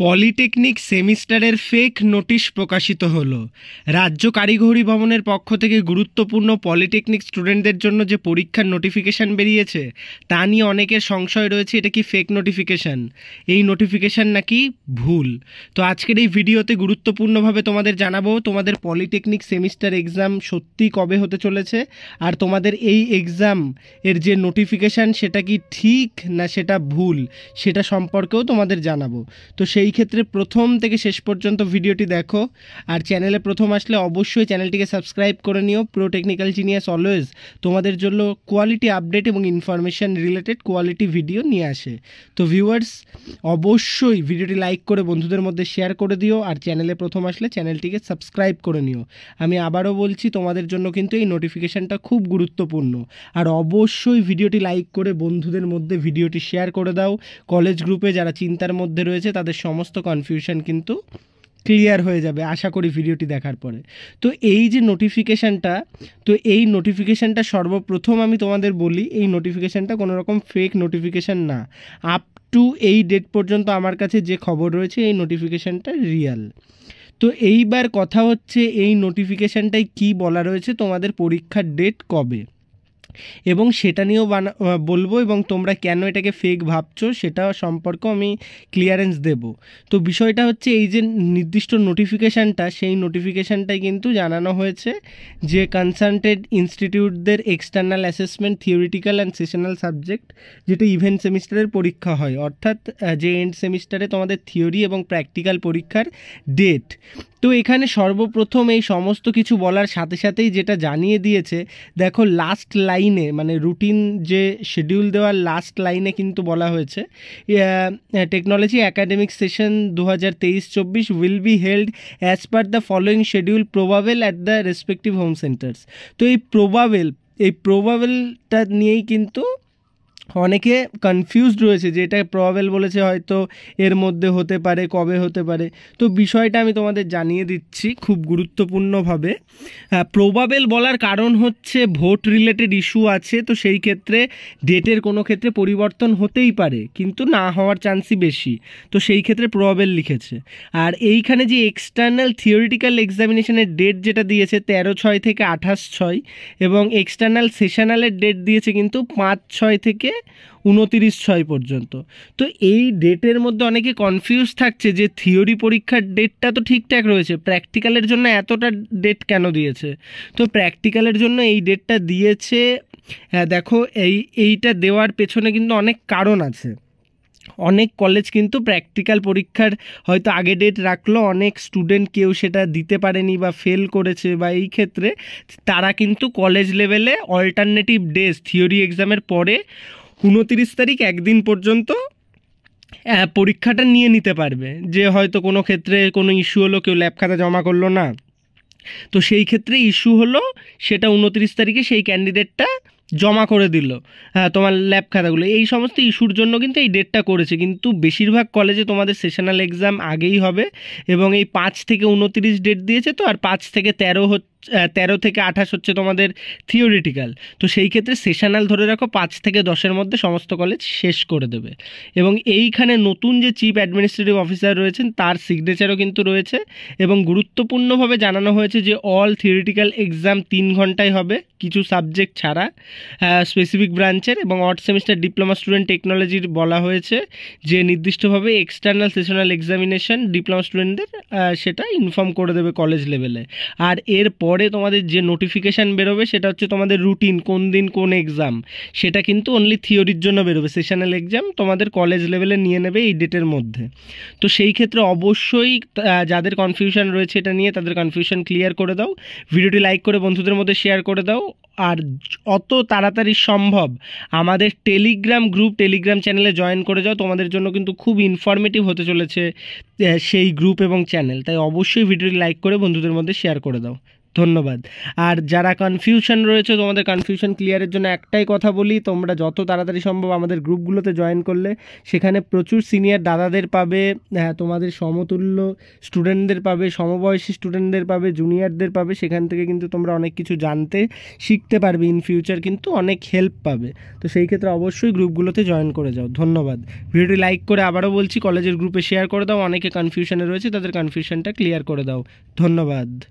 Polytechnic সেমিস্টারের fake notice প্রকাশিত হলো। রাজ্য কারিগরি ভবনের পক্ষ থেকে গুরুত্বপূর্ণ পলিটেকনিক স্টুডেন্টদের জন্য যে পরীক্ষার নোটিফিকেশান বেরিয়েছে তা নিয়ে অনেকের সংশয় রয়েছে এটা কি ফেক নোটিফিকেশান, এই নোটিফিকেশান নাকি ভুল। তো আজকের এই ভিডিওতে গুরুত্বপূর্ণভাবে তোমাদের জানাবো তোমাদের পলিটেকনিক সেমিস্টার এক্সাম সত্যি কবে হতে চলেছে, আর তোমাদের এই এক্সাম এর যে নোটিফিকেশান সেটা কি ঠিক না সেটা ভুল সেটা সম্পর্কেও তোমাদের জানাবো। তো সেই ক্ষেত্রে প্রথম থেকে শেষ পর্যন্ত ভিডিওটি দেখো, আর চ্যানেলে প্রথম আসলে অবশ্যই চ্যানেলটিকে সাবস্ক্রাইব করে নিও। প্রো টেকনিক্যাল জিনিয়াস অলওয়েজ তোমাদের জন্য কোয়ালিটি আপডেট এবং ইনফরমেশান রিলেটেড কোয়ালিটি ভিডিও নিয়ে আসে। তো ভিউয়ার্স, অবশ্যই ভিডিওটি লাইক করে বন্ধুদের মধ্যে শেয়ার করে দিও, আর চ্যানেলে প্রথম আসলে চ্যানেলটিকে সাবস্ক্রাইব করে নিও। আমি আবারও বলছি তোমাদের জন্য কিন্তু এই নোটিফিকেশানটা খুব গুরুত্বপূর্ণ, আর অবশ্যই ভিডিওটি লাইক করে বন্ধুদের মধ্যে ভিডিওটি শেয়ার করে দাও। কলেজ গ্রুপে যারা চিন্তার মধ্যে রয়েছে তাদের সমস্ত কনফিউশন কিন্তু ক্লিয়ার হয়ে যাবে আশা করি ভিডিওটি দেখার পরে। তো এই যে নোটিফিকেশানটা সর্বপ্রথম আমি তোমাদের বলি, এই নোটিফিকেশানটা কোনো রকম ফেক নোটিফিকেশান না। আপ টু এই ডেট পর্যন্ত আমার কাছে যে খবর রয়েছে এই নোটিফিকেশানটা রিয়াল। তো এইবার কথা হচ্ছে এই নোটিফিকেশানটায় কি বলা রয়েছে, তোমাদের পরীক্ষার ডেট কবে, এবং সেটা নিয়েও বলবো, এবং তোমরা কেন এটাকে ফেক ভাবছো সেটা সম্পর্কেও আমি ক্লিয়ারেন্স দেব। তো বিষয়টা হচ্ছে এই যে নির্দিষ্ট নোটিফিকেশানটা, সেই নোটিফিকেশানটাই কিন্তু জানানো হয়েছে যে কনসার্টেড ইনস্টিটিউটদের external assessment theoretical and sessional subject, যেটা ইভেন্ট সেমিস্টারের পরীক্ষা হয়, অর্থাৎ যে এন্ড সেমিস্টারে তোমাদের থিওরি এবং প্র্যাকটিক্যাল পরীক্ষার ডেট। তো এখানে সর্বপ্রথম এই সমস্ত কিছু বলার সাথে সাথেই যেটা জানিয়ে দিয়েছে, দেখো লাস্ট লাইনে মানে রুটিন যে শিডিউল দেওয়ার লাস্ট লাইনে কিন্তু বলা হয়েছে technology academic session 2023-24 will be held as per the following schedule probable at the respective home centres. তো এই প্রবাবেলটা নিয়েই কিন্তু অনেকে কনফিউজড রয়েছে যে এটা প্রবাবেল বলেছে, হয়তো এর মধ্যে হতে পারে, কবে হতে পারে। তো বিষয়টা আমি তোমাদের জানিয়ে দিচ্ছি খুব গুরুত্বপূর্ণভাবে। প্রবাবেল বলার কারণ হচ্ছে ভোট রিলেটেড ইস্যু আছে, তো সেই ক্ষেত্রে ডেটের কোনো ক্ষেত্রে পরিবর্তন হতেই পারে কিন্তু না হওয়ার চান্সই বেশি, তো সেই ক্ষেত্রে প্রবাবেল লিখেছে। আর এইখানে যে এক্সটার্নাল থিওরিটিক্যাল এক্সামিনেশনের ডেট যেটা দিয়েছে 13/6 থেকে 28/6, এবং এক্সটার্নাল সেশনালের ডেট দিয়েছে কিন্তু 5/6 থেকে 29/6 পর্যন্ত। তো এই ডেটের মধ্যে অনেকে কনফিউজ থাকছে যে থিওরি পরীক্ষার ডেটটা তো ঠিকঠাক রয়েছে, প্র্যাকটিক্যালের জন্য এতটা ডেট কেন দিয়েছে। তো প্র্যাকটিক্যালের জন্য এই ডেটটা দিয়েছে, দেখো এইটা দেওয়ার পেছনে কিন্তু অনেক কারণ আছে। অনেক কলেজ কিন্তু প্র্যাকটিক্যাল পরীক্ষার হয়তো আগে ডেট রাখলো, অনেক স্টুডেন্ট কেউ সেটা দিতে পারেনি বা ফেল করেছে, বা এই ক্ষেত্রে তারা কিন্তু কলেজ লেভেলে অল্টারনেটিভ ডেজ থিওরি এক্সামের পরে 29 তারিখ একদিন পর্যন্ত পরীক্ষাটা নিয়ে নিতে পারবে। যে হয়তো কোনো ক্ষেত্রে কোনো ইস্যু হলো, কেউ ল্যাব খাতা জমা করলো না, তো সেই ক্ষেত্রে ইস্যু হলো সেটা 29 তারিখে সেই ক্যান্ডিডেটটা জমা করে দিল তোমার ল্যাব খাতাগুলো, এই সমস্ত ইস্যুর জন্য কিন্তু এই ডেটটা করেছে। কিন্তু বেশিরভাগ কলেজে তোমাদের সেশনাল এক্সাম আগেই হবে, এবং এই 5 থেকে 29 ডেট দিয়েছে। তো আর 5 থেকে 13 থেকে 28 হচ্ছে তোমাদের থিওরিটিক্যাল। তো সেই ক্ষেত্রে সেশনাল ধরে রাখো 5 থেকে 10-এর মধ্যে সমস্ত কলেজ শেষ করে দেবে। এবং এইখানে নতুন যে চিফ অ্যাডমিনিস্ট্রেটিভ অফিসার রয়েছেন তার সিগনেচারও কিন্তু রয়েছে, এবং গুরুত্বপূর্ণভাবে জানানো হয়েছে যে অল থিওরিটিক্যাল এক্সাম 3 ঘন্টায় হবে কিছু সাবজেক্ট ছাড়া স্পেসিফিক ব্রাঞ্চের, এবং অড সেমিস্টার ডিপ্লোমা স্টুডেন্ট টেকনোলজির বলা হয়েছে যে নির্দিষ্টভাবে এক্সটার্নাল সেশনাল এক্সামিনেশন ডিপ্লোমা স্টুডেন্টদের সেটা ইনফর্ম করে দেবে কলেজ লেভেলে। আর এর পরে তোমাদের যে নোটিফিকেশান বেরোবে সেটা হচ্ছে তোমাদের রুটিন কোন দিন কোন এক্সাম, সেটা কিন্তু অনলি থিওরির জন্য বেরোবে, সেশনাল এক্সাম তোমাদের কলেজ লেভেলে নিয়ে নেবে এই ডেটের মধ্যে। তো সেই ক্ষেত্রে অবশ্যই যাদের কনফিউশন রয়েছে এটা নিয়ে তাদের কনফিউশন ক্লিয়ার করে দাও, ভিডিওটি লাইক করে বন্ধুদের মধ্যে শেয়ার করে দাও, আর অত তাড়াতাড়ি সম্ভব আমাদের টেলিগ্রাম চ্যানেলে জয়েন করে যাও। তোমাদের জন্য কিন্তু খুব ইনফরমেটিভ হতে চলেছে সেই গ্রুপ এবং চ্যানেল, তাই অবশ্যই ভিডিওটি লাইক করে বন্ধুদের মধ্যে শেয়ার করে দাও। ধন্যবাদ। আর যারা কনফিউশন রয়েছে, তোমাদের কনফিউশন ক্লিয়ারের জন্য একটাই কথা বলি, তোমরা যত তাড়াতাড়ি সম্ভব আমাদের গ্রুপগুলোতে জয়েন করলে সেখানে প্রচুর সিনিয়র দাদাদের পাবে, হ্যাঁ তোমাদের সমতুল্য স্টুডেন্টদের পাবে, সমবয়সী স্টুডেন্টদের পাবে, জুনিয়রদের পাবে। সেখান থেকে কিন্তু তোমরা অনেক কিছু জানতে শিখতে পারবে, ইন ফিউচার কিন্তু অনেক হেল্প পাবে। তো সেই ক্ষেত্রে অবশ্যই গ্রুপগুলোতে জয়েন করে যাও। ধন্যবাদ। ভিডিওটি লাইক করে আবারও বলছি কলেজের গ্রুপে শেয়ার করে দাও, অনেকে কনফিউশনে রয়েছে তাদের কনফিউশনটা ক্লিয়ার করে দাও। ধন্যবাদ।